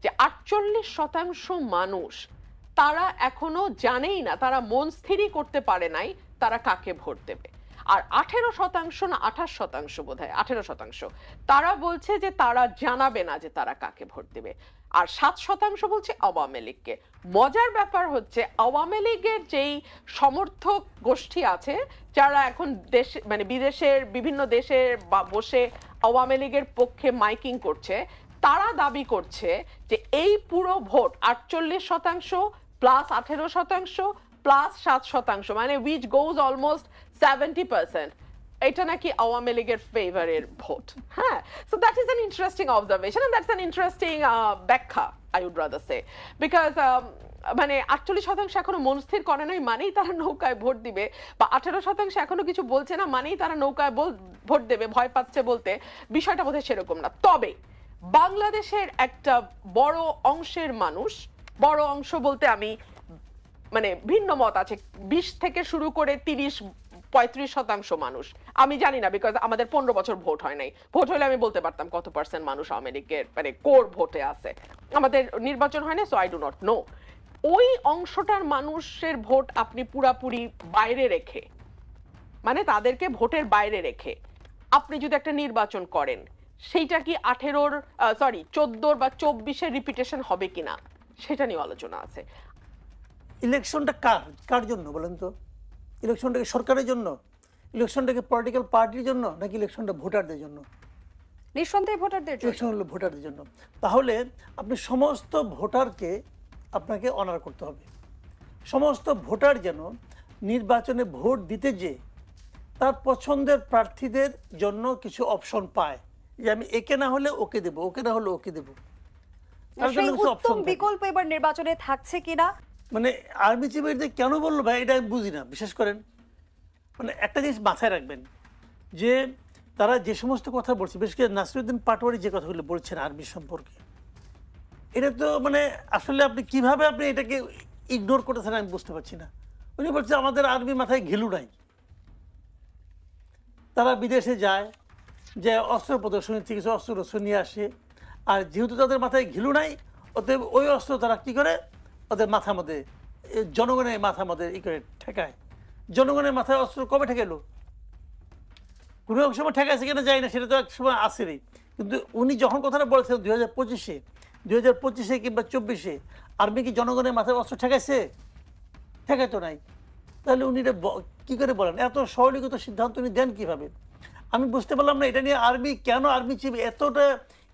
যে 48% মানুষ তারা এখনো জানেই না, তারা মন স্থিরই করতে পারে নাই তারা কাকে ভোট দেবে। আর 18% না 28% বোধহয় 18% তারা বলছে যে তারা জানাবে না যে তারা কাকে ভোট দেবে। আর 7% বলছে আওয়ামী লীগকে। মজার ব্যাপার হচ্ছে আওয়ামী লীগের যেই সমর্থক গোষ্ঠী আছে যারা এখন দেশ মানে বিদেশের বিভিন্ন দেশে বসে আওয়ামী লীগের পক্ষে মাইকিং করছে, তারা দাবি করছে যে এই পুরো ভোট 48% প্লাস 18% প্লাস 7%, মানে উইচ গোজ অলমোস্ট 70%, এটা নাকি আওয়ামী লীগের ফেভারের ভোট। হ্যাঁ, so that is an interesting observation and that's an interesting ব্যাখ্যা I would rather say, because মানে 48% এখনো মন স্থির করে নাই মানেই তারা নৌকায় ভোট দিবে, বা 18% এখনো কিছু বলছে না মানেই তারা নৌকায় ভোট দেবে, ভয় পাচ্ছে বলতে। বিষয়টা বোধহয় সেরকম না। তবে বাংলাদেশের একটা বড় অংশের মানুষ, বড় অংশ বলতে আমি মানে ভিন্ন মত আছে, 20 থেকে শুরু করে 30-35% মানুষ, আমি জানি না বিকজ আমাদের 15 বছর ভোট হয় নাই, ভোট হলে আমি বলতে পারতাম কত পার্সেন্ট মানুষ আওয়ামী লীগের মানে কোর ভোটে আছে, আমাদের নির্বাচন হয় না, so I do not know. ওই অংশটার মানুষের ভোট আপনি পুরাপুরি বাইরে রেখে, মানে তাদেরকে ভোটের বাইরে রেখে আপনি যদি একটা নির্বাচন করেন, সেইটা কি 14 বা 24 রিপিটেশন হবে কিনা সেটা নিয়ে আলোচনা আছে। ইলেকশনটা কার জন্য বলেন তো? ইলেকশনটা কি সরকারের জন্য, ইলেকশনটা কি পলিটিক্যাল পার্টির জন্য, নাকি ইলেকশনটা ভোটারদের জন্য? নিঃসন্দেহে ভোটারদের জন্য। ইলেকশন হলো ভোটারদের জন্য। তাহলে আপনি সমস্ত ভোটারকে আপনাকে অনার করতে হবে। সমস্ত ভোটার যেন নির্বাচনে ভোট দিতে যে তার পছন্দের প্রার্থীদের জন্য কিছু অপশন পায়, যে আমি একে না হলে ওকে দেব, ওকে না হলে ওকে দেব। সেই উত্তম বিকল্প এবার নির্বাচনে থাকছে কিনা, মানে আর্মি চিফের কেন বললো ভাই এটা আমি বুঝি না। বিশেষ করেন মানে একটা জিনিস মাথায় রাখবেন যে তারা যে সমস্ত কথা বলছে, বিশেষ করে নাসিরউদ্দিন পাটোয়ারি যে কথাগুলো বলছেন আর্মি সম্পর্কে, এটা তো মানে আসলে আপনি কিভাবে আপনি এটাকে ইগনোর করতেছেন আমি বুঝতে পারছি না। উনি বলছে আমাদের আর্মি মাথায় ঘিলু নাই, তারা বিদেশে যায়, যে অস্ত্র প্রদর্শনী থেকে কিছু অস্ত্র নিয়ে আসে, আর যেহেতু তাদের মাথায় ঘিলু নাই অতএব ওই অস্ত্র তারা কী করে ওদের মাথার মধ্যে, জনগণের মাথার মধ্যে ই করে ঠেকায়। জনগণের মাথায় অস্ত্র কবে ঠেকাইলো? কোনো এক সময় ঠেকাইছে কিনা যায় না, সেটা তো এক সময় আসেনি। কিন্তু উনি যখন কথাটা বলছেন 2025-এ কিংবা 24-এ আর্মি কি জনগণের মাথায় অস্ত্র ঠেকাইছে? ঠেকাইতো নাই। তাহলে উনি এটা কী করে বলেন? এত সরলীকৃত সিদ্ধান্ত উনি দেন কীভাবে? আমি বুঝতে পারলাম না এটা নিয়ে আর্মি কেন, আর্মি চিফ এতটা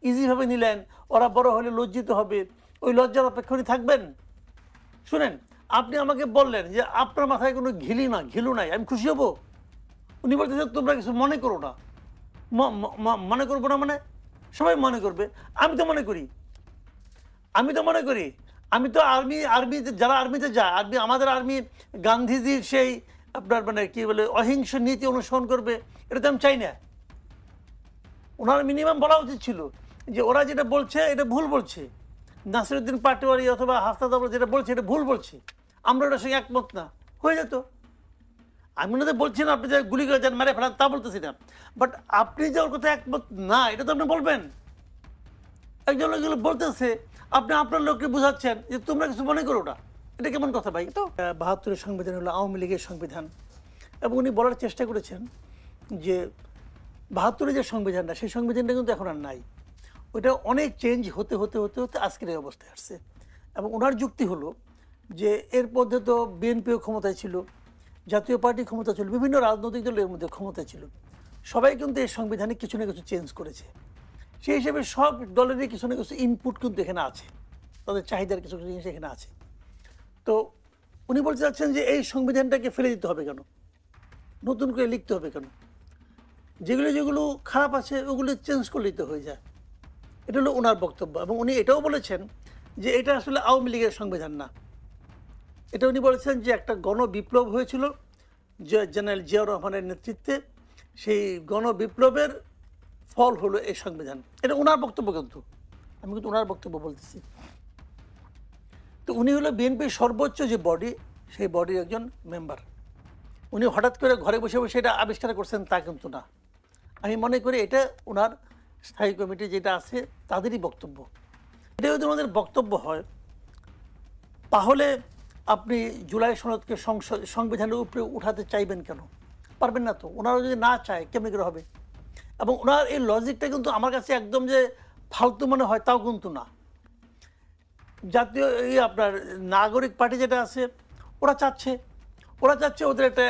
ইজিভাবে নিলেন। ওরা বড় হলে লজ্জিত হবে, ওই লজ্জার অপেক্ষা উনি থাকবেন? শুনেন, আপনি আমাকে বললেন যে আপনার মাথায় কোনো ঘিলু নাই, আমি খুশি হব? উনি বলতেছেন তোমরা কিছু মনে করো না। মনে করবো না মানে সবাই মনে করবে। আমি তো মনে করি, আমি তো আর্মি যারা আর্মিতে যায়, আমাদের আর্মি গান্ধীজির সেই আপনার মানে কি বলে অহিংস নীতি অনুসরণ করবে, এটা তো আমি চাই না। ওনার মিনিমাম বলা উচিত ছিল যে ওরা যেটা বলছে এটা ভুল বলছে, নাসিরউদ্দিন পাটোয়ারি অথবা হাফতাব যেটা বলছে এটা ভুল বলছে, আমরা ওটার সঙ্গে একমত না, হয়ে যেত। আমি ওনাদের বলছি না আপনি যে গুলি করে যান মেরে ফেলান, তা বলতেছি না, বাট আপনি যে ওর কথা একমত না এটা তো আপনি বলবেন। একজন লোকগুলো বলতেছে, আপনি আপনার লোককে বোঝাচ্ছেন যে তোমরা কিছু মনে করো না, এটা কেমন কথা ভাই? তো 72-এর সংবিধান হলো আওয়ামী লীগের সংবিধান, এবং উনি বলার চেষ্টা করেছেন যে 72-এর যে সংবিধানটা, সেই সংবিধানটা কিন্তু এখন আর নাই, ওইটা অনেক চেঞ্জ হতে হতে হতে হতে আজকের এই অবস্থায় আসছে। এবং ওনার যুক্তি হলো যে এর মধ্যে তো বিএনপিও ক্ষমতায় ছিল, জাতীয় পার্টি ক্ষমতা ছিল, বিভিন্ন রাজনৈতিক দল এর মধ্যে ক্ষমতায় ছিল, সবাই কিন্তু এই সংবিধানে কিছু না কিছু চেঞ্জ করেছে। সেই হিসেবে সব দলেরই কিছু না কিছু ইনপুট কিন্তু এখানে আছে, তাদের চাহিদার কিছু কিছু জিনিস এখানে আছে। তো উনি বলতে চাচ্ছেন যে এই সংবিধানটাকে ফেলে দিতে হবে কেন, নতুন করে লিখতে হবে কেন, যেগুলো খারাপ আছে ওগুলো চেঞ্জ করে নিতে হয়ে যায়। এটা হলো ওনার বক্তব্য। এবং উনি এটাও বলেছেন যে এটা আসলে আওয়ামী লীগের সংবিধান না, এটা উনি বলেছেন যে একটা গণবিপ্লব হয়েছিল জেনারেল জিয়াউর রহমানের নেতৃত্বে, সেই গণবিপ্লবের ফল হলো এই সংবিধান। এটা ওনার বক্তব্য, কিন্তু আমি কিন্তু ওনার বক্তব্য বলতেছি। তো উনি হলো বিএনপির সর্বোচ্চ যে বডি, সেই বডির একজন মেম্বার। উনি হঠাৎ করে ঘরে বসে বসে এটা আবিষ্কার করছেন তা কিন্তু না। আমি মনে করি এটা ওনার স্থায়ী কমিটি যেটা আছে তাদেরই বক্তব্য। এটা যদি আমাদের বক্তব্য হয় তাহলে আপনি জুলাই সনদকে সংবিধানের উপরে উঠাতে চাইবেন কেন? পারবেন না তো। ওনারা যদি না চায় কেমনি করে হবে? এবং ওনার এই লজিকটা কিন্তু আমার কাছে একদম যে ফালতু মনে হয় তাও কিন্তু না। জাতীয় এই আপনার নাগরিক পার্টি যেটা আছে ওরা চাচ্ছে ওদের একটা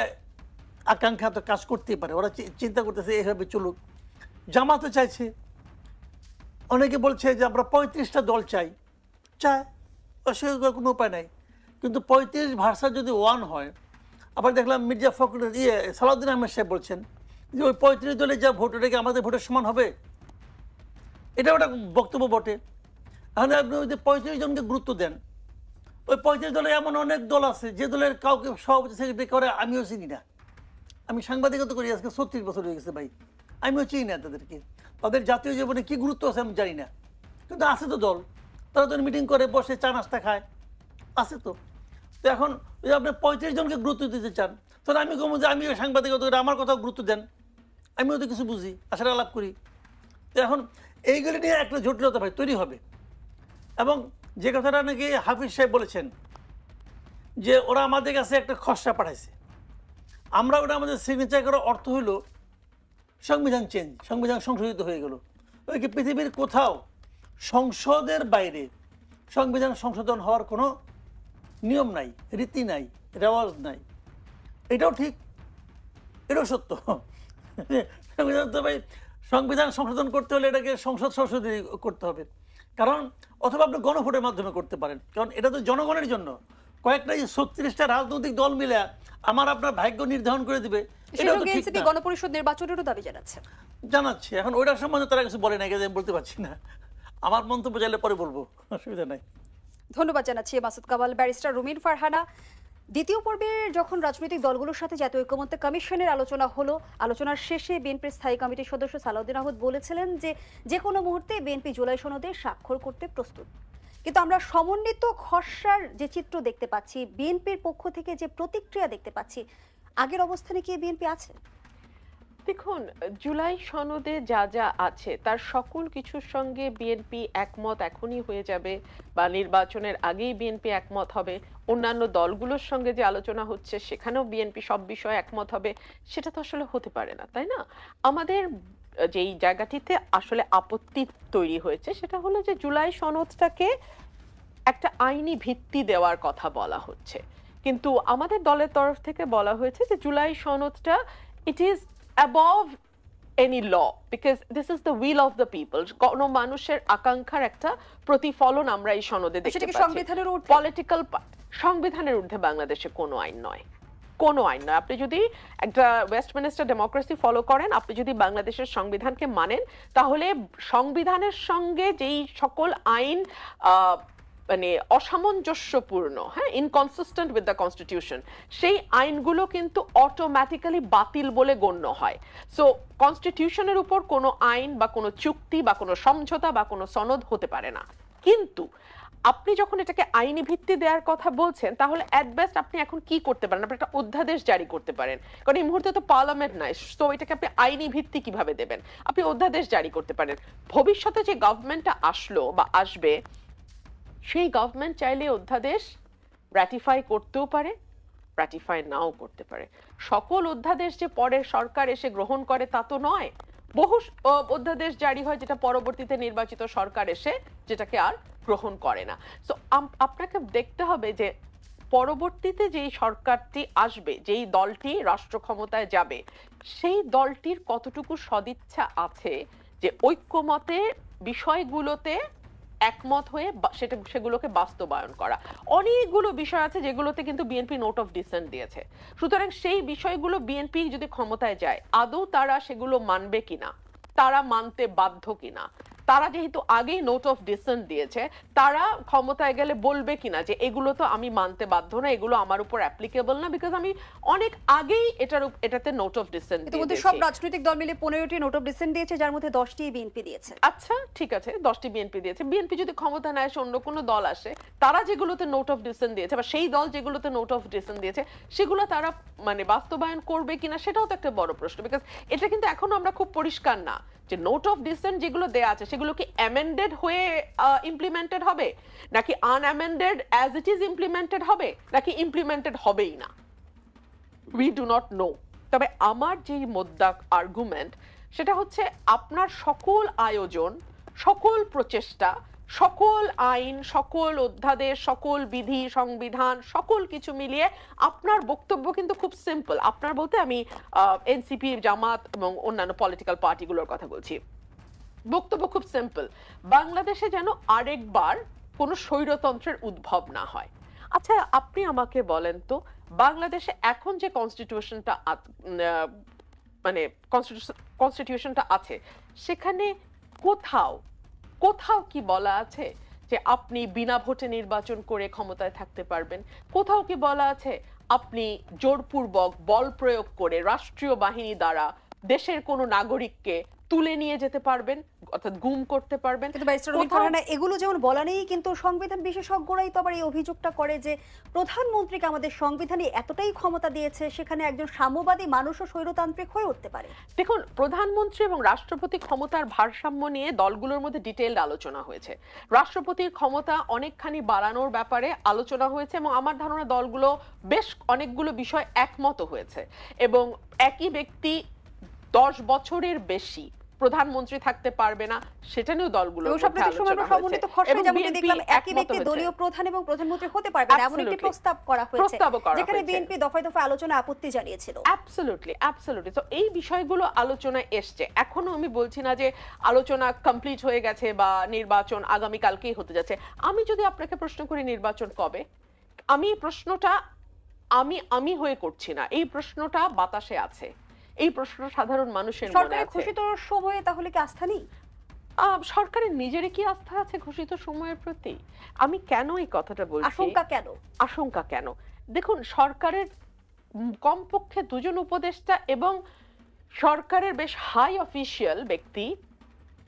আকাঙ্ক্ষা তো কাজ করতেই পারে, ওরা চিন্তা করতেছে এইভাবে চলুক। জামাতও চাইছে, অনেকে বলছে যে আমরা 35টা দল চায়, অস্বীকার কোনো উপায় নাই। কিন্তু 35 ভার্সাস যদি 1 হয়, আবার দেখলাম মির্জা ফখরুল সালাউদ্দিন আহমেদ সাহেব বলছেন যে ওই 35 দলে যা ভোট ওটাকে আমাদের ভোটের সমান হবে। এটা ওটা বক্তব্য বটে। তাহলে আপনি ওই যে 35 জনকে গুরুত্ব দেন, ওই 35 দলে এমন অনেক দল আছে যে দলের কাউকে সভাপতি সেক্রেটারি করে আমিও চিনি না। আমি সাংবাদিকতা করি আজকে 36 বছর হয়ে গেছে ভাই, আমিও চিনি না তাদেরকে। তাদের জাতীয় জীবনে কি গুরুত্ব আছে আমি জানি না, কিন্তু আছে তো দল, তারা তো মিটিং করে বসে চা নাস্তা খায়, আছে তো। তো এখন যদি আপনি 35 জনকে গুরুত্ব দিতে চান, তাহলে আমি কমু যে আমিও সাংবাদিকতা করে আমার কথাও গুরুত্ব দেন, আমিও তো কিছু বুঝি, আশার আলাপ করি। তো এখন এইগুলি নিয়ে একটা জটিলতা ভাই তৈরি হবে। এবং যে কথাটা নাকি হাফিজ সাহেব বলেছেন যে ওরা আমাদের কাছে একটা খসড়া পাঠাইছে, আমরা ওটা আমাদের সিগনেচার করার অর্থ হলো সংবিধান চেঞ্জ, সংবিধান সংশোধিত হয়ে গেল। ওই কি পৃথিবীর কোথাও সংসদের বাইরে সংবিধান সংশোধন হওয়ার কোনো নিয়ম নাই, রীতি নাই, রেওয়াজ নাই। এটাও ঠিক, এটাও সত্য। সংবিধান তো ভাই, সংবিধান সংশোধন করতে হলে এটাকে সংসদ সংশোধনী করতে হবে, কারণ অথবা আপনি গণভোটের মাধ্যমে করতে পারেন, কারণ এটা তো জনগণের জন্য। কয়েকটা 36টা রাজনৈতিক দল মিলে আমার আপনার ভাগ্য নির্ধারণ করে দিবে, গণপরিষদ নির্বাচনেরও দাবি জানাচ্ছে। এখন ওইটার সম্বন্ধে তারা কিছু বলে নাই, আমি বলতে পারছি না, আমার মন্তব্য চাইলে পরে বলবো, অসুবিধা নাই। ধন্যবাদ জানাচ্ছি মাসুদ কামাল। ব্যারিস্টার রুমিন ফারহানা, দ্বিতীয় পর্বের যখন রাজনৈতিক দলগুলোর সাথে জাতীয় ঐকমত্য কমিশনের আলোচনা হলো, আলোচনার শেষে বিএনপির স্থায়ী কমিটির সদস্য সালাউদ্দিন আহমেদ বলেছিলেন যে কোনো মুহূর্তে বিএনপি জুলাই সনদে স্বাক্ষর করতে প্রস্তুত। কিন্তু আমরা সমন্বিত খসড়ার যে চিত্র দেখতে পাচ্ছি, বিএনপির পক্ষ থেকে যে প্রতিক্রিয়া দেখতে পাচ্ছি, আগের অবস্থানে কি বিএনপি আছে? দেখুন, জুলাই সনদে যা যা আছে তার সকল কিছুর সঙ্গে বিএনপি একমত এখনই হয়ে যাবে, বা নির্বাচনের আগেই বিএনপি একমত হবে। অন্যান্য দলগুলোর সঙ্গে যে আলোচনা হচ্ছে সেখানেও বিএনপি সব বিষয়ে একমত হবে, সেটা তো আসলে হতে পারে না, তাই না? আমাদের যেই জায়গাটিতে আসলে আপত্তি তৈরি হয়েছে সেটা হলো যে জুলাই সনদটাকে একটা আইনি ভিত্তি দেওয়ার কথা বলা হচ্ছে, কিন্তু আমাদের দলের তরফ থেকে বলা হয়েছে যে জুলাই সনদটা it is above any law because this is the will of the people. কোনো মানুষের আকাঙ্ক্ষার একটা প্রতিফলন আমরা এই সনদে দেখতে পাচ্ছি। সংবিধানের পলিটিক্যাল সংবিধানের ঊর্ধ্বে বাংলাদেশে কোনো আইন নয়, কোনো আইন নয়। আপনি যদি একটা ওয়েস্টমিনিস্টার ডেমোক্রেসি ফলো করেন, আপনি যদি বাংলাদেশের সংবিধানকে মানেন, তাহলে সংবিধানের সঙ্গে যেই সকল আইন মানে অসামঞ্জস্যপূর্ণ, হ্যাঁ, ইনকনসিস্টেন্ট উইথ দ্য কনস্টিটিউশন, সেই আইনগুলো কিন্তু অটোমেটিক্যালি বাতিল বলে গণ্য হয়। সো কনস্টিটিউশনের উপর কোনো আইন বা কোনো চুক্তি বা কোনো সমঝোতা বা কোনো সনদ হতে পারে না। কিন্তু আপনি যখন এটাকে আইনি ভিত্তি দেওয়ার কথা বলছেন, তাহলে অ্যাট বেস্ট আপনি এখন কি করতে পারেন? আপনি একটা অধ্যাদেশ জারি করতে পারেন, কারণ এই মুহূর্তে তো পার্লামেন্ট নাই, তো এটাকে আপনি আইনি ভিত্তি কিভাবে দেবেন? আপনি অধ্যাদেশ জারি করতে পারেন। ভবিষ্যতে যে গভর্নমেন্টটা আসলো বা আসবে, সেই গভর্নমেন্ট চাইলে অধ্যাদেশ রাটিফাই করতেও পারে, রাটিফাই নাও করতে পারে। সকল অধ্যাদেশ যে পরে সরকার এসে গ্রহণ করে তা তো নয়। বহু অধ্যাদেশ জারি হয় যেটা পরবর্তীতে নির্বাচিত সরকার এসে যেটাকে আর গ্রহণ করে না। সো আপনাকে দেখতে হবে যে পরবর্তীতে যেই সরকারটি আসবে, যেই দলটি রাষ্ট্র ক্ষমতায় যাবে, সেই দলটির কতটুকু সদিচ্ছা আছে যে ঐক্যমতে বিষয়গুলোতে একমত হয়ে সেগুলোকে বাস্তবায়ন করা। অনেকগুলো বিষয় আছে যেগুলোতে কিন্তু বিএনপি নোট অফ ডিসেন্ট দিয়েছে। সুতরাং সেই বিষয়গুলো বিএনপি যদি ক্ষমতায় যায়, আদৌ তারা সেগুলো মানবে কিনা, তারা মানতে বাধ্য কিনা, তারা যেহেতু আগেই নোট অফ ডিসেন্ট দিয়েছে, তারা ক্ষমতায় গেলে বলবে কিনা যে এগুলো তো আমি মানতে বাধ্য না, এগুলো আমার উপর অ্যাপ্লিকেবল না, বিকজ আমি অনেক আগেই এটাতে নোট অফ ডিসেন্ট দিয়েছি। সব রাজনৈতিক দল মিলে 15টি নোট অফ ডিসেন্ট দিয়েছে, যার মধ্যে 10টি বিএনপি দিয়েছে। আচ্ছা ঠিক আছে, 10টি বিএনপি দিয়েছে। বিএনপি যদি ক্ষমতা না এসে অন্য কোনো দল আসে, তারা যেগুলোতে নোট অফ ডিসেন্ট দিয়েছে বা সেই দল যেগুলোতে নোট অফ ডিসেন্ট দিয়েছে সেগুলো তারা মানে বাস্তবায়ন করবে কিনা, সেটাও তো একটা বড় প্রশ্ন। বিকজ এটা কিন্তু এখনো আমরা খুব পরিষ্কার না যে নোট অফ ডিসেন্ট যেগুলো দেয়া আছে সেগুলো কি অ্যামেন্ডেড হয়ে ইমপ্লিমেন্টেড হবে, নাকি আনঅ্যামেন্ডেড অ্যাজ ইট ইজ ইমপ্লিমেন্টেড হবে, নাকি ইমপ্লিমেন্টেড হবেই না? We do not know. তবে আমার যে মোদ্দা আর্গুমেন্ট সেটা হচ্ছে আপনার সকল আয়োজন, সকল প্রচেষ্টা, সকল আইন, সকল অধ্যাদেশ, সকল বিধি, সংবিধান, সকল কিছু মিলিয়ে আপনার বক্তব্য কিন্তু খুব সিম্পল। আপনার বলতে আমি এনসিপি, জামাত এবং অন্যান্য পলিটিক্যাল পার্টিগুলোর কথা বলছি। বক্তব্য খুব সিম্পল, বাংলাদেশে যেন আরেকবার কোনো স্বৈরতন্ত্রের উদ্ভব না হয়। আচ্ছা, আপনি আমাকে বলেন তো, বাংলাদেশে এখন যে কনস্টিটিউশনটা মানে কনস্টিটিউশনটা আছে সেখানে কোথাও কোথাও কি বলা আছে যে আপনি বিনা ভোটে নির্বাচন করে ক্ষমতায় থাকতে পারবেন? কোথাও কি বলা আছে আপনি জোরপূর্বক বল প্রয়োগ করে রাষ্ট্রীয় বাহিনী দ্বারা দেশের কোনো নাগরিককে তুলে নিয়ে যেতে পারবেন, অর্থাৎ গুম করতে পারবেন? কিন্তু ব্যারিস্টার রুমিন ফারহানা, এগুলো যেমন বলা নেই, কিন্তু সংবিধান বিশেষজ্ঞরাই তো আবার এই অভিযোগটা করে যে প্রধানমন্ত্রীকে আমাদের সংবিধানে এতটাই ক্ষমতা দিয়েছে, সেখানে একজন সাম্যবাদী মানুষও স্বৈরতান্ত্রিক হয়ে উঠতে পারে। দেখুন, প্রধানমন্ত্রী এবং রাষ্ট্রপতি ক্ষমতার ভারসাম্য নিয়ে দলগুলোর মধ্যে ডিটেইলড আলোচনা হয়েছে। রাষ্ট্রপতির ক্ষমতা অনেকখানি বাড়ানোর ব্যাপারে আলোচনা হয়েছে এবং আমার ধারণা দলগুলো বেশ অনেকগুলো বিষয় একমত হয়েছে। এবং একই ব্যক্তি 10 বছরের বেশি প্রধানমন্ত্রী থাকতে পারবে না, সেটা নিয়েও দলগুলোর মধ্যে আলোচনা হয়েছে। এবং বিএনপি দেখলাম একই ব্যক্তি দলীয় প্রধান এবং প্রধানমন্ত্রী হতে পারবে না, এমন একটি প্রস্তাব করা হয়েছে, যেখানে বিএনপি দফায় দফায় আলোচনা আপত্তি জানিয়েছিল। অ্যাবসলিউটলি। তো এই বিষয়গুলো আলোচনায় এসছে। এখনো আমি বলছি না যে আলোচনা কমপ্লিট হয়ে গেছে বা নির্বাচন আগামী কালকেই হতে যাচ্ছে। আমি যদি আপনাকে প্রশ্ন করি নির্বাচন কবে, আমি প্রশ্নটা আমি হয়ে করছি না, এই প্রশ্নটা বাতাসে আছে, এই প্রশ্ন সাধারণ মানুষের মনে আছে। সরকারের ঘোষিত সময়ে তাহলে কি আস্থা নেই? সরকারের নিজের কি আস্থা আছে ঘোষিত সময়ের প্রতি? আমি কেন এই কথাটা বলছি, আশঙ্কা কেন? দেখুন, সরকারের কমপক্ষে 2 জন উপদেষ্টা এবং সরকারের বেশ হাই অফিসিয়াল ব্যক্তি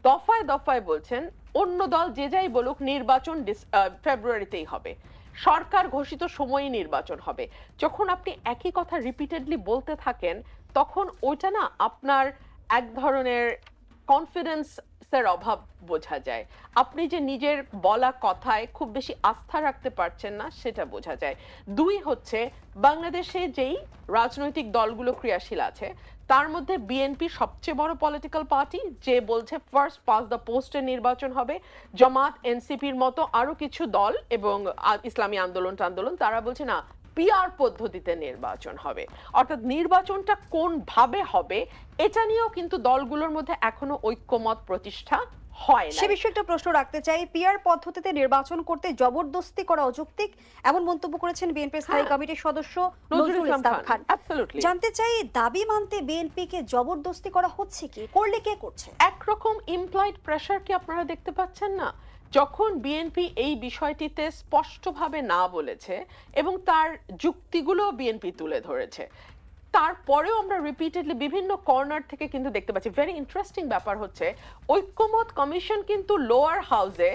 দফায় দফায় বলছেন অন্য দল যে যাই বলুক নির্বাচন ফেব্রুয়ারিতেই হবে, সরকার ঘোষিত সময়ই নির্বাচন হবে। যখন আপনি একই কথা রিপিটেডলি বলতে থাকেন তখন ওইটা না আপনার এক ধরনের কনফিডেন্সের অভাব বোঝা যায়। আপনি যে নিজের বলা কথায় খুব বেশি আস্থা রাখতে পারছেন না সেটা বোঝা যায়। 2 হচ্ছে, বাংলাদেশে যেই রাজনৈতিক দলগুলো ক্রিয়াশীল আছে তার মধ্যে বিএনপি সবচেয়ে বড় পলিটিক্যাল পার্টি, যে বলছে ফার্স্ট পাস দ্য পোস্টে নির্বাচন হবে। জামাত, এনসিপির মতো আরো কিছু দল এবং ইসলামী আন্দোলন তারা বলছে না, পিআর পদ্ধতিতে নির্বাচন হবে। অর্থাৎ নির্বাচনটা কোন ভাবে হবে এটা নিয়েও কিন্তু দলগুলোর মধ্যে এখনো ঐক্যমত প্রতিষ্ঠা হয় না। সে বিষয়ে একটা প্রশ্ন রাখতে চাই, পিআর পদ্ধতিতে নির্বাচন করতে জবরদস্তি করা অযৌক্তিক, এমন মন্তব্য করেছেন বিএনপির স্থায়ী কমিটির সদস্য নজরুল ইসলাম খান। জানতে চাই, দাবি মানতে বিএনপি কে জবরদস্তি করা হচ্ছে কি, করলে কে করছে? একরকম ইমপ্লয়েড প্রেসার কি আপনারা দেখতে পাচ্ছেন না? যখন বিএনপি এই বিষয়টিতে স্পষ্টভাবে না বলেছে এবং তার যুক্তিগুলো বিএনপি তুলে ধরেছে, তারপরেও আমরা রিপিটেডলি বিভিন্ন কর্নার থেকে কিন্তু দেখতে পাচ্ছি। ভেরি ইন্টারেস্টিং ব্যাপার হচ্ছে, ঐক্যমত কমিশন কিন্তু লোয়ার হাউসে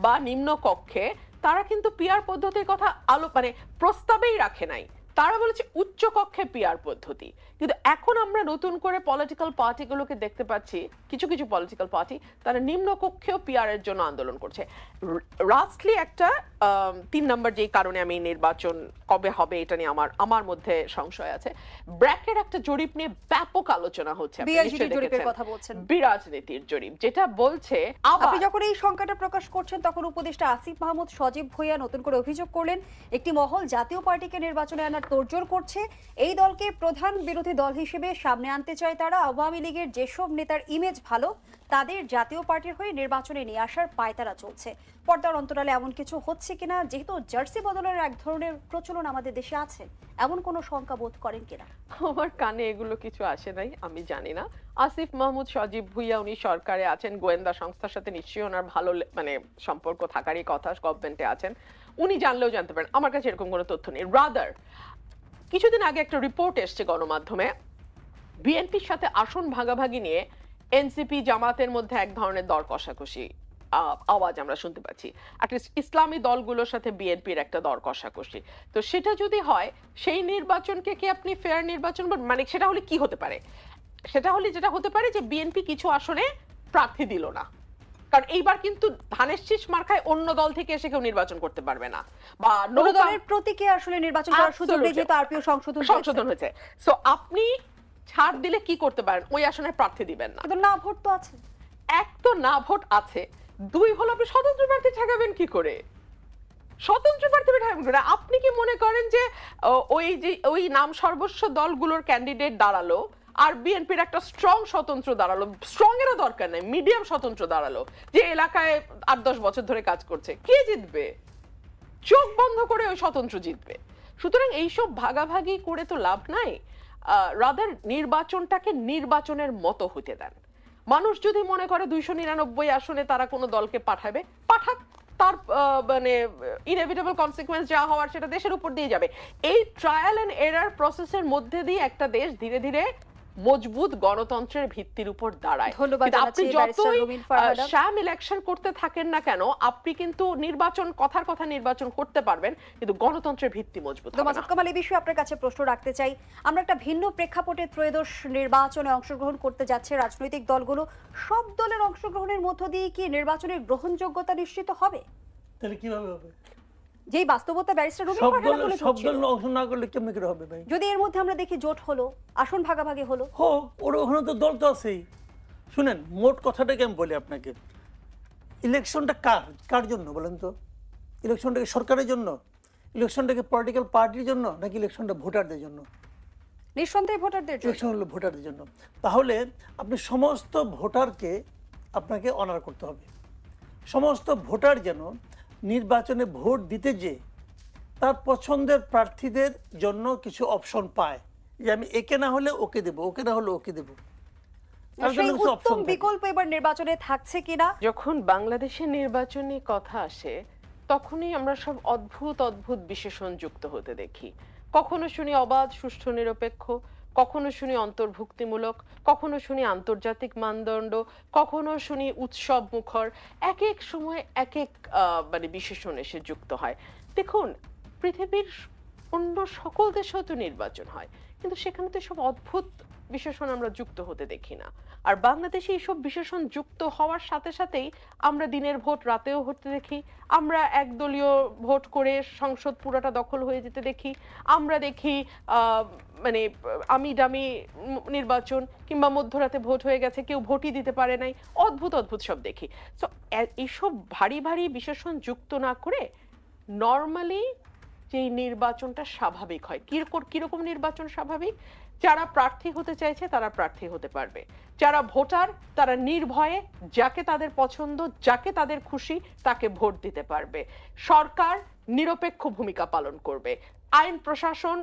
বা নিম্ন কক্ষে তারা কিন্তু পিআর পদ্ধতির কথা মানে প্রস্তাবেই রাখে নাই, তারা বলেছে উচ্চ কক্ষে পিআর পদ্ধতি। কিন্তু এখন আমরা নতুন করে পলিটিক্যাল পার্টিগুলোকে দেখতে পাচ্ছি, কিছু কিছু পলিটিক্যাল পার্টি তারা নিম্ন কক্ষেও পিআর এর জন্য আন্দোলন করছে। লাস্টলি একটা 3 নম্বর যেই কারণে আমি নির্বাচন কবে হবে এটা নিয়ে আমার মধ্যে সংশয় আছে, ব্র্যাকের একটা জরিপ নিয়ে ব্যাপক আলোচনা হচ্ছে। বিরাজনীতির জরিপ যেটা বলছে, আপনি যখন এই সংখ্যাটা প্রকাশ করছেন তখন উপদেষ্টা আসিফ মাহমুদ সজীব ভুঁইয়া নতুন করে অভিযোগ করলেন একটি মহল জাতীয় পার্টিকে নির্বাচনে আনার তোড়জোড় করছে, এই দলকে প্রধান বিরোধী দল হিসেবে সামনে আনতে চায় তারা। আওয়ামী লীগের যেসব নেতার ইমেজ ভালো তাদের জাতীয় পার্টির হয়ে নির্বাচনে নিয়ে আসার পায়তারা চলছে। পর্দার অন্তরালে এমন কিছু হচ্ছে কিনা, যেহেতু জার্সি বদলের এক ধরনের প্রচলন আমাদের দেশে আছে, এমন কোনো শঙ্কা বোধ করেন কিনা? আমার কানে এগুলো কিছু আসে নাই, আমি জানি না। আসিফ মাহমুদ সজীব ভুঁইয়া উনি সরকারে আছেন, গোয়েন্দা সংস্থার সাথে নিশ্চয়ই ওনার ভালো মানে সম্পর্ক থাকারই কথা, গভর্নমেন্টে আছেন, উনি জানলেও জানতে পারেন। আমার কাছে এরকম কোনো তথ্য নেই। রাদার কিছুদিন আগে একটা রিপোর্ট এসছে গণমাধ্যমে, বিএনপির সাথে আসন ভাগাভাগি নিয়ে এনসিপি জামাতের মধ্যে এক ধরনের দর কষাকষি আওয়াজ আমরা শুনতে পাচ্ছি। ইসলামী দলগুলোর সাথে বিএনপির একটা দর কষাকষি। তো সেটা যদি হয়, সেই নির্বাচনকে কি আপনি ফেয়ার নির্বাচন মানে সেটা হলে কি হতে পারে? সেটা হলে যেটা হতে পারে যে বিএনপি কিছু আসনে প্রার্থী দিল না, কারণ এইবার কিন্তু ধানের শীষ মার্কায় অন্য দল থেকে এসে কেউ নির্বাচন করতে পারবে না, বা দলের প্রতীকে আসলে নির্বাচন করার সুযোগ নেই, যেহেতু আরপিও সংশোধন হয়েছে। সো আপনি ছাড় দিলে কি করতে পারেন, ওই আসনে প্রার্থী দিবেন না। না ভোট তো আছে, এক তো না ভোট আছে, দুই হলো আপনি স্বতন্ত্র প্রার্থী ঠেকাবেন কি করে? স্বতন্ত্র প্রার্থী ঠেকাবেন করে? আপনি কি মনে করেন যে ওই নাম সর্বস্ব দলগুলোর ক্যান্ডিডেট দাঁড়ালো আর বিএনপির একটা স্ট্রং স্বতন্ত্র দাঁড়ালো, স্ট্রং এরও দরকার নেই, মিডিয়াম স্বতন্ত্র দাঁড়ালো, যে এলাকায় 8-10 বছর ধরে কাজ করছে, কে জিতবে? চোখ বন্ধ করে ওই স্বতন্ত্র জিতবে। সুতরাং এইসব ভাগাভাগি করে তো লাভ নাই। রাদার নির্বাচনটাকে নির্বাচনের মতো হতে দেন। মানুষ যদি মনে করে 299 আসনে তারা কোনো দলকে পাঠাবে, পাঠাক, তার মানে ইনএভিটেবল কনসিকুয়েন্স যা হওয়ার সেটা দেশের উপর দিয়ে যাবে। এই ট্রায়াল এন্ড এরার প্রসেসের মধ্যে দিয়ে একটা দেশ ধীরে ধীরে মজবুত গণতন্ত্রের ভিত্তির উপর দাঁড়ায়। আপনি যতই শ্যাম ইলেকশন করতে থাকেন না কেন, আপনি কিন্তু নির্বাচন কথার কথা নির্বাচন করতে পারবেন, কিন্তু গণতন্ত্রের ভিত্তি মজবুত হবে না। মাসুদ কামাল, এই বিষয়ে আপনার কাছে প্রশ্ন রাখতে চাই। আমরা একটা ভিন্ন প্রেক্ষাপটে ত্রয়োদশ নির্বাচনে অংশগ্রহণ করতে যাচ্ছে রাজনৈতিক দলগুলো। সব দলের অংশগ্রহণের মধ্য দিয়ে কি নির্বাচনের গ্রহণযোগ্যতা নিশ্চিত হবে? তাহলে কিভাবে হবে? যেই বাস্তবতা ব্যারিস্টার রুমিন ফারহানা তুলে ধরছেন, সব দল অংশ না করলে কেমন করে হবে ভাই? যদি এর মধ্যে আমরা দেখি জোট হলো, আসন ভাগাভাগি হলো, হোক, ওর ওখানে তো দল তো আছেই। শুনেন, মোট কথাটাকে আমি বলি আপনাকে, ইলেকশনটা কার জন্য বলেন তো? ইলেকশনটা কি সরকারের জন্য? ইলেকশনটা কি পলিটিক্যাল পার্টির জন্য, নাকি ইলেকশনটা ভোটারদের জন্য? নিঃসন্দেহে ভোটারদের জন্য। ইলেকশন হলো ভোটারদের জন্য। তাহলে আপনি সমস্ত ভোটারকে আপনাকে অনার করতে হবে। সমস্ত ভোটার যেন নির্বাচনে ভোট দিতে যে তার পছন্দের প্রার্থীদের জন্য কিছু অপশন পায়, যে আমি একে না হলে ওকে দেব, ওকে না হলে ওকে দেব। বিকল্প এবার নির্বাচনে থাকছে কিনা? যখন বাংলাদেশের নির্বাচনী কথা আসে তখনই আমরা সব অদ্ভুত অদ্ভুত বিশেষণ যুক্ত হতে দেখি। কখনো শুনি অবাধ, সুষ্ঠু, নিরপেক্ষ, কখনো শুনি অন্তর্ভুক্তিমূলক, কখনো শুনি আন্তর্জাতিক মানদণ্ড, কখনো শুনি উৎসব মুখর। এক এক সময় এক এক মানে বিশেষণ এসে যুক্ত হয়। দেখুন, পৃথিবীর অন্য সকল দেশেও তো নির্বাচন হয়, কিন্তু সেখানে তো সব অদ্ভুত বিশেষণ আমরা যুক্ত হতে দেখি না। আর বাংলাদেশে এইসব বিশেষণ যুক্ত হওয়ার সাথে সাথেই আমরা দিনের ভোট রাতেও হতে দেখি, আমরা একদলীয় ভোট করে সংসদ পুরোটা দখল হয়ে যেতে দেখি, আমরা দেখি মানে আমি ডামি নির্বাচন, কিংবা মধ্যরাতে ভোট হয়ে গেছে, কেউ ভোটই দিতে পারে নাই, অদ্ভুত অদ্ভুত সব দেখি। সো এইসব ভারী ভারী বিশেষণ যুক্ত না করে নর্মালি যে নির্বাচনটা স্বাভাবিক হয়, কিরকম নির্বাচন স্বাভাবিক? যারা প্রার্থী হতে চাইছে তারা প্রার্থী হতে পারবে, যারা ভোটার তারা নির্ভয়ে যাকে তাদের পছন্দ, যাকে তাদের খুশি তাকে ভোট দিতে পারবে, সরকার নিরপেক্ষ ভূমিকা পালন করবে, আইন প্রশাসন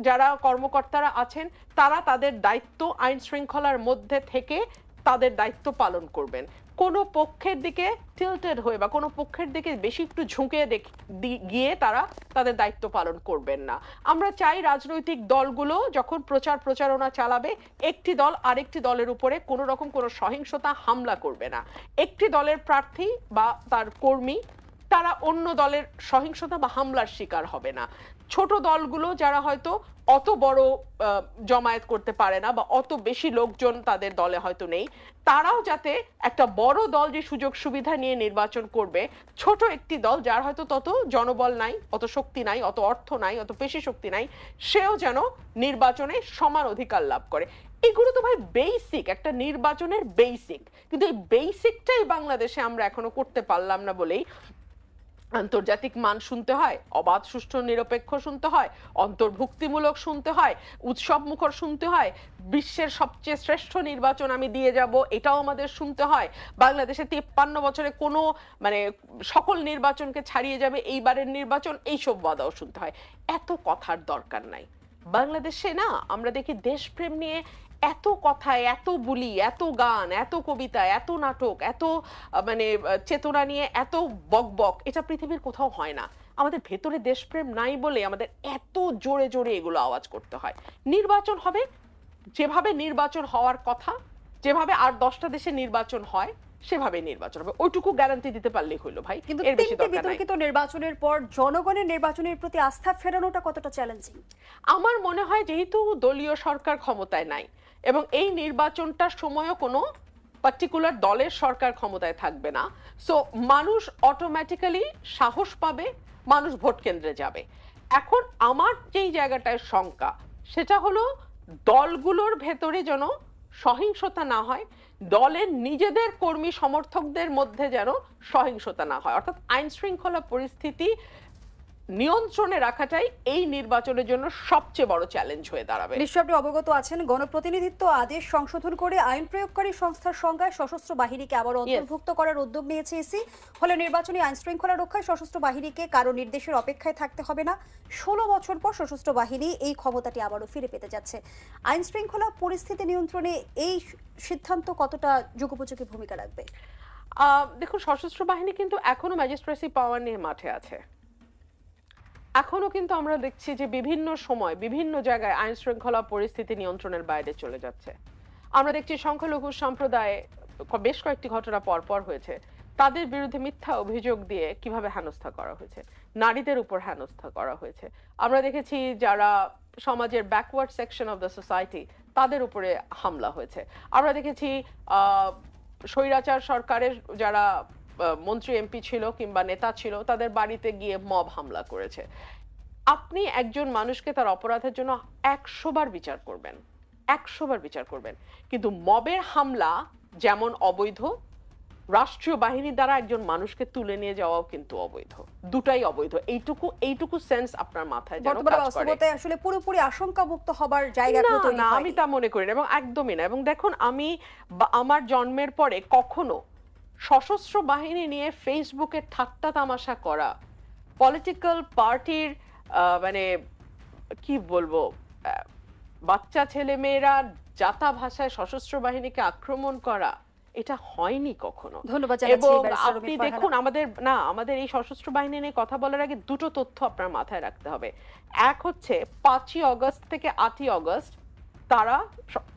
যারা কর্মকর্তারা আছেন তারা তাদের দায়িত্ব আইন শৃঙ্খলার মধ্যে থেকে তাদের দায়িত্ব পালন করবেন, কোনো পক্ষের দিকে টিল্টেড হয়ে বা কোনো পক্ষের দিকে বেশি একটু ঝুঁকে গিয়ে তারা তাদের দায়িত্ব পালন করবেন না। আমরা চাই রাজনৈতিক দলগুলো যখন প্রচারণা চালাবে, একটি দল আরেকটি দলের উপরে কোনো রকম কোনো সহিংসতা হামলা করবে না, একটি দলের প্রার্থী বা তার কর্মী তারা অন্য দলের সহিংসতা বা হামলার শিকার হবে না। ছোট দলগুলো যারা হয়তো অত বড় জমায়েত করতে পারে না বা অত বেশি লোকজন তাদের দলে হয়তো নেই, তারাও যাতে একটা বড় দল যে সুযোগ সুবিধা নিয়ে নির্বাচন করবে, ছোট একটি দল যার হয়তো তত জনবল নাই, অত শক্তি নাই, অত অর্থ নাই, অত পেশি শক্তি নাই, সেও যেন নির্বাচনে সমান অধিকার লাভ করে। এগুলো তো ভাই বেসিক, একটা নির্বাচনের বেসিক, কিন্তু এই বেসিকটাই বাংলাদেশে আমরা এখনো করতে পারলাম না বলেই আন্তর্জাতিক মান শুনতে হয়, অবাধ, সুষ্ঠু, নিরপেক্ষ শুনতে হয়, অন্তর্ভুক্তিমূলক শুনতে হয়, উৎসব মুখর শুনতে হয়, বিশ্বের সবচেয়ে শ্রেষ্ঠ নির্বাচন আমি দিয়ে যাব এটাও আমাদের শুনতে হয়, বাংলাদেশে 53 বছরে কোনো মানে সকল নির্বাচনকে ছাড়িয়ে যাবে এইবারের নির্বাচন, এইসব বাদাও শুনতে হয়। এত কথার দরকার নাই। বাংলাদেশে না আমরা দেখি দেশপ্রেম নিয়ে এত কথা, এত বুলি, এত গান, এত কবিতা, এত নাটক, এত মানে চেতনা নিয়ে এত বকবক, এটা পৃথিবীর কোথাও হয় না। আমাদের ভেতরে দেশপ্রেম নাই বলে আমাদের এত জোরে জোরে এগুলো আওয়াজ করতে হয়। নির্বাচন হবে যেভাবে নির্বাচন হওয়ার কথা, যেভাবে আর 10টা দেশে নির্বাচন হয় সেভাবে নির্বাচন হবে, ওইটুকু গ্যারান্টি দিতে পারলেই হলো ভাই। কিন্তু বিতর্কিত নির্বাচনের পর জনগণের নির্বাচনের প্রতি আস্থা ফেরানোটা কতটা চ্যালেঞ্জিং? আমার মনে হয় যেহেতু দলীয় সরকার ক্ষমতায় নাই এবং এই নির্বাচনটার সময়ও কোনো পার্টিকুলার দলের সরকার ক্ষমতায় থাকবে না, সো মানুষ অটোমেটিক্যালি সাহস পাবে, মানুষ ভোট কেন্দ্রে যাবে। এখন আমার যেই জায়গাটায় শঙ্কা সেটা হলো দলগুলোর ভেতরে যেন সহিংসতা না হয়, দলের নিজেদের কর্মী সমর্থকদের মধ্যে যেন সহিংসতা না হয়, অর্থাৎ আইন শৃঙ্খলা পরিস্থিতি নিয়ন্ত্রণে রাখাটাই এই নির্বাচনের জন্য সবচেয়ে বড় চ্যালেঞ্জ হয়ে দাঁড়াবে। নিশ্চয় আপনি অবগত আছেন, গণপ্রতিনিধিত্ব আদেশ সংশোধন করে আইন প্রয়োগকারী সংস্থার সংজ্ঞায় সশস্ত্র বাহিনীকে আবার অন্তর্ভুক্ত করার উদ্যোগ নিয়েছে ইসি। ফলে নির্বাচনী আইন শৃঙ্খলা রক্ষায় সশস্ত্র বাহিনীকে কারো নির্দেশের অপেক্ষায় থাকতে হবে না। 16 বছর পর সশস্ত্র বাহিনী এই ক্ষমতাটি আবারও ফিরে পেতে যাচ্ছে। আইন শৃঙ্খলা পরিস্থিতি নিয়ন্ত্রণে এই সিদ্ধান্ত কতটা যুগোপযোগী ভূমিকা রাখবে? দেখুন, সশস্ত্র বাহিনী কিন্তু এখনো ম্যাজিস্ট্রেসি পাওয়ার নিয়ে মাঠে আছে। এখনো কিন্তু আমরা দেখছি যে বিভিন্ন সময় বিভিন্ন জায়গায় আইন শৃঙ্খলা পরিস্থিতি নিয়ন্ত্রণের বাইরে চলে যাচ্ছে। আমরা দেখছি সংখ্যালঘু সম্প্রদায়ে বেশ কয়েকটি ঘটনা পরপর হয়েছে, তাদের বিরুদ্ধে মিথ্যা অভিযোগ দিয়ে কিভাবে হেনস্থা করা হয়েছে, নারীদের উপর হেনস্থা করা হয়েছে। আমরা দেখেছি যারা সমাজের backward section of the society তাদের উপরে হামলা হয়েছে। আমরা দেখেছি স্বৈরাচার সরকারের যারা মন্ত্রী এমপি ছিল কিংবা নেতা ছিল তাদের বাড়িতে গিয়ে মব হামলা করেছে। আপনি একজন মানুষকে তার অপরাধের জন্য 100 বার বিচার করবেন, 100 বার বিচার করবেন, কিন্তু মবের হামলা যেমন অবৈধ, রাষ্ট্রীয় বাহিনী দ্বারা একজন মানুষকে তুলে নিয়ে যাওয়াও কিন্তু অবৈধ, দুটাই অবৈধ। এইটুকু সেন্স আপনার মাথায় যেন কাজ করে। আসলে পুরোপুরি আশঙ্কা মুক্ত হবার জায়গা তৈরি হয়নি, আমি তা মনে করি না, এবং একদমই না। এবং দেখুন, আমি আমার জন্মের পরে কখনো সশস্ত্র বাহিনী নিয়ে ফেসবুকে ঠাট্টা তামাশা করা, পলিটিক্যাল পার্টির মানে কি বলবো, বাচ্চা ছেলে মেয়েরা জাতা ভাষায় সশস্ত্র বাহিনীকে আক্রমণ করা, এটা হয়নি কখনো। ধন্যবাদ। এবং আপনি দেখুন, আমাদের এই সশস্ত্র বাহিনী নিয়ে কথা বলার আগে দুটো তথ্য আপনার মাথায় রাখতে হবে। এক হচ্ছে 5ই অগস্ট থেকে 8ই অগস্ট তারা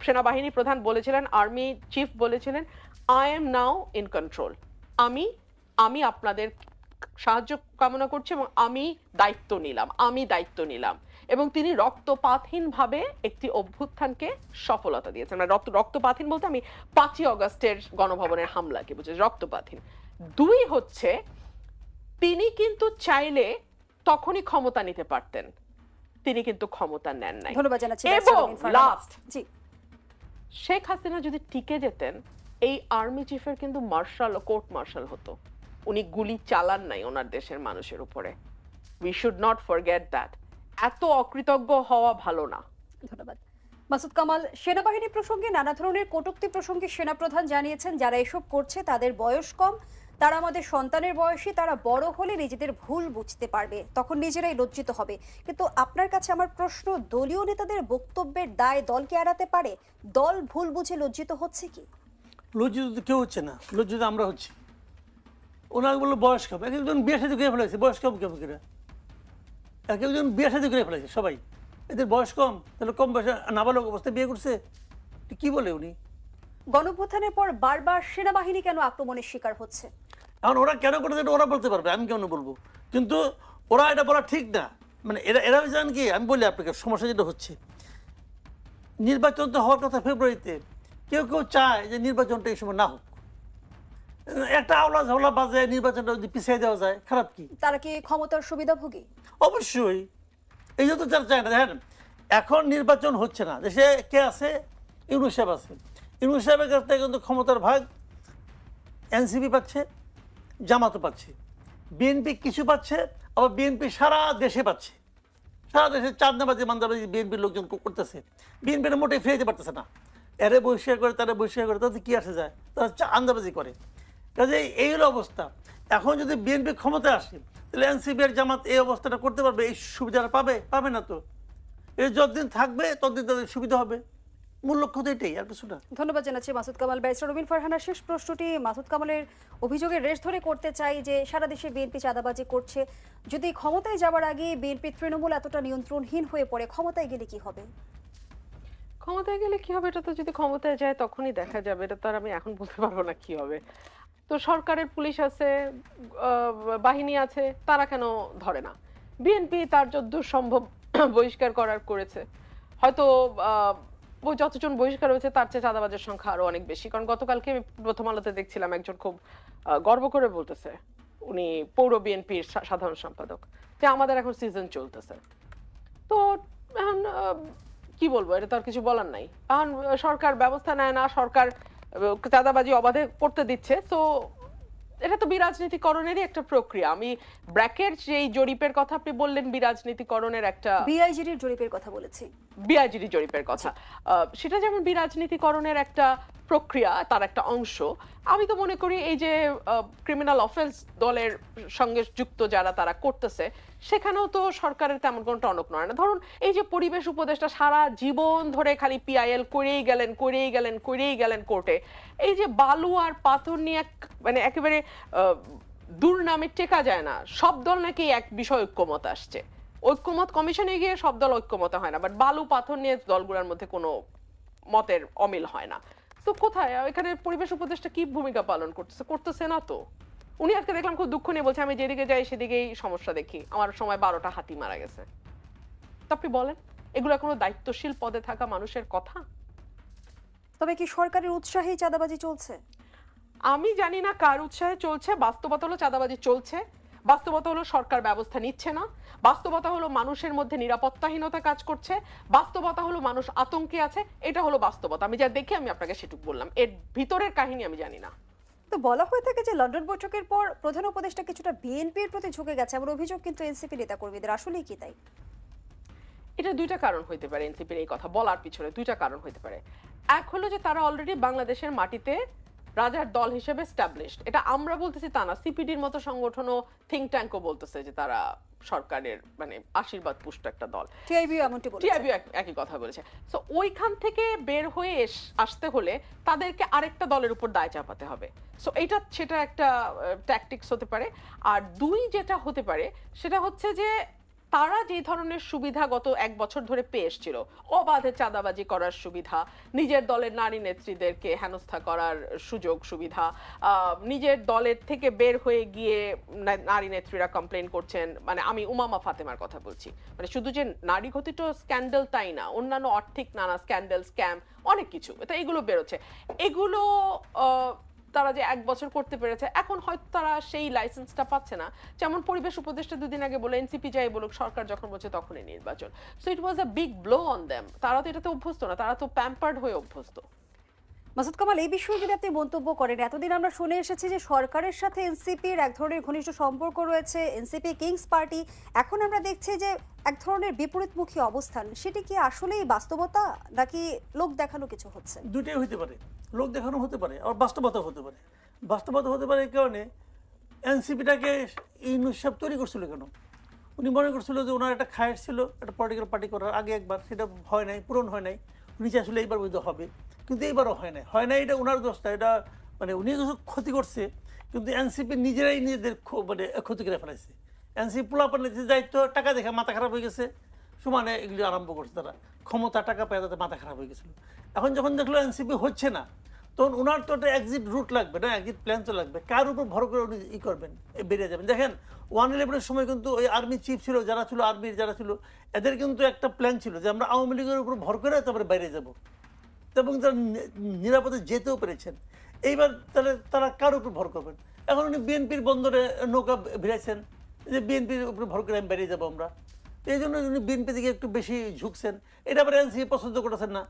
সেনাবাহিনী প্রধান বলেছিলেন, আর্মি চিফ বলেছিলেন, I am now in control, আমি আপনাদের সাহায্য কামনা করছি এবং আমি দায়িত্ব নিলাম এবং তিনি রক্তপাতহীনভাবে একটি অভ্যুত্থানকে সফলতা দিয়েছেন। মানে রক্তপাতহীন বলতে আমি 5ই অগস্টের গণভবনের হামলাকে বুঝি রক্তপাতহীন। 2 হচ্ছে তিনি কিন্তু চাইলে তখনই ক্ষমতা নিতে পারতেন, তিনি কিন্তু ক্ষমতা নেন নাই। ধন্যবাদ জানাচ্ছি। এবং লাস্ট, শেখ হাসিনা যদি টিকে যেতেন, এই আর্মি চিফের কিন্তু কোর্ট মার্শাল হতো, উনি গুলি চালান নাই ওনার দেশের মানুষের উপরে। We should not forget that. এত অকৃতজ্ঞ হওয়া ভালো না। ধন্যবাদ। মাসুদ কামাল, সেনাবাহিনী প্রসঙ্গে নানা ধরনের কটূক্তি প্রসঙ্গে সেনাপ্রধান জানিয়েছেন যারা এসব করছে তাদের বয়স কম, তারা আমাদের সন্তানের বয়সী, তারা বড় হলে নিজেদের ভুল বুঝতে পারবে, তখন নিজেরাই লজ্জিত হবে। কিন্তু আপনার কাছে আমার প্রশ্ন, দলীয় নেতাদের বক্তব্যের দায় দলকে এড়াতে পারে? দল ভুল বুঝে লজ্জিত হচ্ছে কি? লজ্জিত কেউ হচ্ছে না, লজ্জিত আমরা হচ্ছি। ওনাকে বললো বয়স কম, এক একজন বিয়ে সাথে করে ফেলেছে, বয়স কম কেমন করে? এক একজন বিয়ে সাথে করে ফেলেছে সবাই, এদের বয়স কম, তাহলে কম বয়সে নাবালক অবস্থায় বিয়ে করছে, কি বলে উনি? গণঅভ্যুত্থানের পর বারবার সেনাবাহিনী কেন আক্রমণের শিকার হচ্ছে? এখন ওরা কেন করেছে এটা ওরা বলতে পারবে, আমি কেন বলবো? কিন্তু ওরা এটা বলা ঠিক না। মানে এরা জানেন কি, আমি বলি আপনাকে সমস্যা যেটা হচ্ছে, নির্বাচন তো হওয়ার কথা ফেব্রুয়ারিতে, কেউ কেউ চায় যে নির্বাচনটা এই সময় না হোক, একটা আওলা ঝাওলা বাজে নির্বাচনটা যদি পিছিয়ে দেওয়া যায়, খারাপ কি? তারা কি ক্ষমতার সুবিধাভোগী? অবশ্যই, এই জন্য তারা চায় না। দেখেন, এখন নির্বাচন হচ্ছে না, দেশে কে আছে? ইউনূস সাহেব আছে। ইউনূস সাহেবের কাছ থেকে কিন্তু ক্ষমতার ভাগ এনসিপি পাচ্ছে, জামাতও পাচ্ছে, বিএনপি কিছু পাচ্ছে, আবার বিএনপি সারা দেশে পাচ্ছে, সারা দেশে চাঁদনাবাজি মান্দাবাজি বিএনপির লোকজন করতেছে, বিএনপির মোটেই ফিরে পারতেছে না। এরে বহিষ্কার করে, তারা বহিষ্কার করে, তাদের কি আসে যায়, তারা আন্দাবাজি করে। কাজে এই হলো অবস্থা। এখন যদি বিএনপি ক্ষমতায় আসে, তাহলে এনসিপি আর জামাত এই অবস্থাটা করতে পারবে? এই সুবিধাটা পাবে না তো। এর যতদিন থাকবে ততদিন তাদের সুবিধা হবে, মূল লক্ষ্য তো এটাই, আর কিছু না। ধন্যবাদ জানাচ্ছি মাসুদ কামাল। ব্যারিস্টার রুমিন ফারহানার শেষ প্রশ্নটি মাসুদ কামালের অভিযোগের রেশ ধরে করতে চাই যে সারা দেশে বিএনপি চাঁদাবাজি করছে, যদি ক্ষমতায় যাওয়ার আগে বিএনপি তৃণমূল এতটা নিয়ন্ত্রণহীন হয়ে পড়ে, ক্ষমতায় গেলে কি হবে? ক্ষমতায় গেলে কি হবে এটা তো যদি ক্ষমতায় যায় তখনই দেখা যাবে, এটা তো আর আমি এখন বলতে পারবো না কি হবে। তো সরকারের পুলিশ আছে, বাহিনী আছে, তারা কেন ধরে না? বিএনপি তার যদ্দূর সম্ভব বহিষ্কার করেছে, হয়তো যতজন বহিষ্কার হয়েছে তার চেয়ে চাঁদাবাজের সংখ্যা আরো অনেক বেশি। কারণ গতকালকে আমি প্রথম আলোতে দেখছিলাম একজন খুব গর্ব করে বলতেছে, উনি পৌর বিএনপির সাধারণ সম্পাদক, যে আমাদের এখন সিজন চলতেছে। তো এখন কি বলবো, এটা তো আর কিছু বলার নাই। এখন সরকার ব্যবস্থা নেয় না, সরকার চাঁদাবাজি অবাধে করতে দিচ্ছে। তো এটা তো বিরাজনীতিকরণেরই একটা প্রক্রিয়া। আমি ব্র্যাকের যেই জরিপের কথা আপনি বললেন, বিরাজনীতিকরণের একটা, বিআইজির জরিপের কথা বলেছি, বিআইজির জরিপের কথা, সেটা যেমন বিরাজনীতিকরণের একটা প্রক্রিয়া, তার একটা অংশ। আমি তো মনে করি এই যে ক্রিমিনাল অফেন্স দলের সঙ্গে যুক্ত যারা তারা করতেছে, সেখানেও তো সরকারের তেমন কোনো টনক নয় না। ধরুন এই যে পরিবেশ উপদেষ্টা সারা জীবন ধরে খালি পিআইএল করেই গেলেন কোর্টে, এই যে বালু আর পাথর নিয়ে মানে একেবারে দুর্নামে টেকা যায় না। সব দল নাকি এক বিষয় ঐক্যমত আসছে, ঐক্যমত কমিশনে গিয়ে সব দল ঐক্যমত হয় না, বাট বালু পাথর নিয়ে দলগুলোর মধ্যে কোনো মতের অমিল হয় না। তো কোথায় এখানে পরিবেশ উপদেষ্টা কি ভূমিকা পালন করতেছে না তো। উনি আজকে দেখলাম খুব দুঃখ নিয়ে বলছে, আমি যেদিকে যাই সেদিকেই সমস্যা দেখি, আমার সময় 12টা হাতি মারা গেছে। তো আপনি বলেন, এগুলো কোনো দায়িত্বশীল পদে থাকা মানুষের কথা? তবে কি সরকারের উৎসাহেই চাঁদাবাজি চলছে? আমি জানি না কার উৎসাহে চলছে। বাস্তবতা হলো চাঁদাবাজি চলছে, বাস্তবতা হলো সরকার ব্যবস্থা নিচ্ছে না, বাস্তবতা হলো মানুষের মধ্যে নিরাপত্তাহীনতা কাজ করছে, বাস্তবতা হলো মানুষ আতঙ্কে আছে। এটা হলো বাস্তবতা। আমি যা দেখি আমি আপনাকে সেটুকু বললাম, এর ভিতরের কাহিনী আমি জানি না। তো বলা হয়ে থাকে যে লন্ডন বৈঠকের পর প্রধান উপদেষ্টা কিছুটা বিএনপির প্রতি ঝুঁকে গেছে, এমন অভিযোগ কিন্তু এনসিপি নেতাকর্মীদের। আসলেই কি তাই? এটা দুইটা কারণ হইতে পারে। এনসিপির এই কথা বলার পিছনে দুইটা কারণ হইতে পারে। এক হলো যে তারা অলরেডি বাংলাদেশের মাটিতে রাজার দল হিসেবে এস্টাবলিশড। এটা আমরা বলতেছি তা না, সিপিডির মতো সংগঠনও, থিঙ্ক ট্যাঙ্কও বলতেছে যে তারা সরকারের মানে আশীর্বাদ পুষ্ট একটা দল। টিআইবিও এমনটি বলেছে, টিআইবিও একই কথা বলেছে। সো ওইখান থেকে বের হয়ে আসতে হলে তাদেরকে আরেকটা দলের উপর দায় চাপাতে হবে। সো সেটা একটা ট্যাকটিক্স হতে পারে। আর দুই যেটা হতে পারে সেটা হচ্ছে যে তারা যে ধরনের সুবিধা গত 1 বছর ধরে পেয়ে এসেছিল, অবাধে চাঁদাবাজি করার সুবিধা, নিজের দলের নারী নেত্রীদেরকে হেনস্থা করার সুযোগ সুবিধা, নিজের দলের থেকে বের হয়ে গিয়ে নারী নেত্রীরা কমপ্লেন করছেন, মানে আমি উমামা ফাতেমার কথা বলছি, মানে শুধু যে নারী ঘটিত স্ক্যান্ডাল তাই না, অন্যান্য আর্থিক নানা স্ক্যান্ডাল, স্ক্যাম, অনেক কিছু, এটা এগুলো বেরোচ্ছে। এগুলো তারা যে 1 বছর করতে পেরেছে, এখন হয়তো তারা সেই লাইসেন্সটা পাচ্ছে না। যেমন পরিবেশ উপদেষ্টা 2 দিন আগে বলে, এনসিপি যাই বলুক, সরকার যখন বলছে তখনই নির্বাচন। So it was a big blow on them. তারা তো এটাতে অভ্যস্ত না, তারা তো প্যাম্পার্ড হয়ে অভ্যস্ত। মাসুদ কামাল, এই বিষয়ে যদি আপনি মন্তব্য করেন, এতদিন আমরা শুনে এসেছি যে সরকারের সাথে এনসিপির এক ধরনের ঘনিষ্ঠ সম্পর্ক রয়েছে, এনসিপি কিংস পার্টি। এখন আমরা দেখছি যে এক ধরনের বিপরীতমুখী অবস্থান। সেটি কি আসলেই বাস্তবতা নাকি লোক দেখানো কিছু হচ্ছে? দুটোই হতে পারে, লোক দেখানো হতে পারে, আর বাস্তবতা হতে পারে। বাস্তবতা হতে পারে এই কারণে, এনসিপিটাকে ইউনূস সাহেব তৈরি করছিল কেন? উনি মনে করছিল যে ওনার একটা খায়ের ছিল একটা পলিটিক্যাল পার্টি করার আগে একবার, সেটা হয় নাই, পূরণ হয় নাই। উনি আসলে এইবার বৈধ হবে, কিন্তু এইবারও হয় নাই। এটা ওনার দোষটা, এটা মানে উনি ক্ষতি করছে, কিন্তু এনসিপি নিজেরাই নিজেদের মানে ক্ষতি করে ফেলাইছে। এনসিপি পোলাপানের যে দায়িত্ব, টাকা দেখে মাথা খারাপ হয়ে গেছে, সমানে এগুলি আরম্ভ করছে তারা, ক্ষমতা টাকা পায় তাদের মাথা খারাপ হয়ে গেছিল। এখন যখন দেখলো এনসিপি হচ্ছে না, তখন ওনার তো একটা এক্সিট রুট লাগবে না, এক্সিট প্ল্যান তো লাগবে। কার উপর ভর করে উনি করবেন, বেরিয়ে যাবেন। দেখেন 1/11 সময় কিন্তু ওই আর্মি চিফ ছিল, যারা ছিল আর্মির যারা ছিল, এদের কিন্তু একটা প্ল্যান ছিল যে আমরা আওয়ামী লীগের উপর ভর করে তারপরে বাইরে যাব, এবং তারা নিরাপদে যেতেও পেরেছেন। এইবার তাহলে তারা কার উপর ভর করবেন? এখন উনি বিএনপির বন্দরে নৌকা ভিড়াইছেন যে বিএনপির উপর ভর করে আমি বেরিয়ে যাবো আমরা। এই জন্য উনি বিএনপি দিকে একটু বেশি ঝুঁকছেন। এটা আবার এনসিপি পছন্দ করতেছেন না।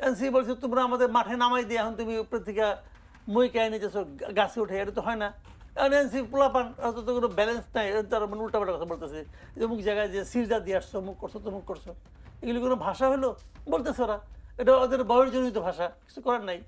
এনসিপি বলছে তোমরা আমাদের মাঠে নামাই দিয়ে এখন তুমি উপর থেকে মই কে এনে যাচ্ছ গাছে উঠে, এটা তো হয় না। এখন এনসিপি পোলাপান তো কোনো ব্যালেন্স নাই, তারা মানে উল্টাপাল্টা কথা বলতেছে যে অমুক জায়গায় যে সিরজা দিয়ে আসছো, অমুক করছো তমুক করছো। এগুলি কোনো ভাষা হলো বলতেছে ওরা, এটা ওদের বয়সজনিত ভাষা, কিছু করার নাই।